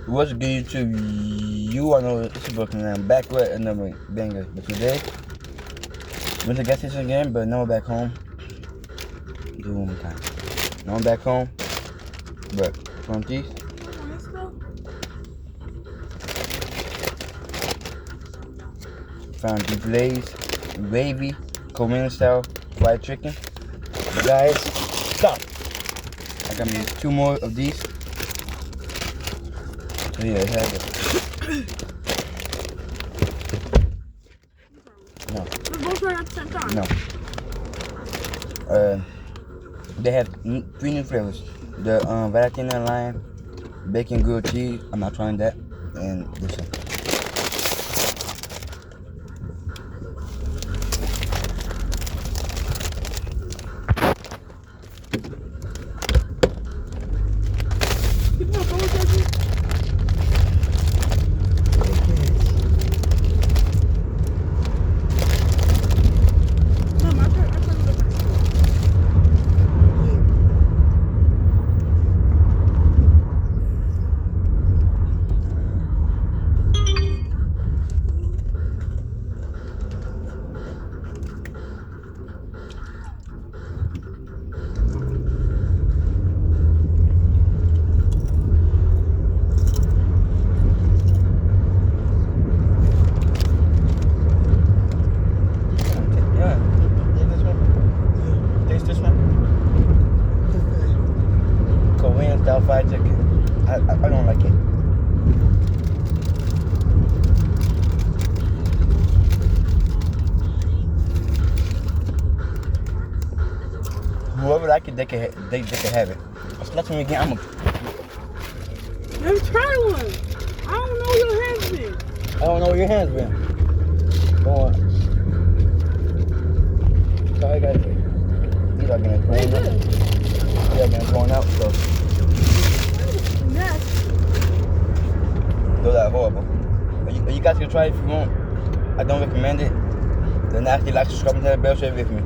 What's good to you? I know it's broken down back with another banger. But today, went to the gas station again, but now we're back home. Do it one more time. Now I'm back home. But from these. Found these Lay's wavy Korean style fried chicken. But guys, stop. I got me 2 more of these. So yeah, I have it. No. We're both right at the same time. No. They have 3 new flavors. The Valentina lime, bacon grilled cheese. I'm not trying that. And this one. Fried chicken. I don't like it. Whoever like it, they can have it. Let's me again. Let me try one. I don't know where your hands been. I don't know where your hands been. Go on. Sorry guys. These are getting thrown out. These are getting thrown out, so. Those are horrible. But you guys can try it if you want. I don't recommend it. Then actually like, subscribe, and hit the bell, share it with me.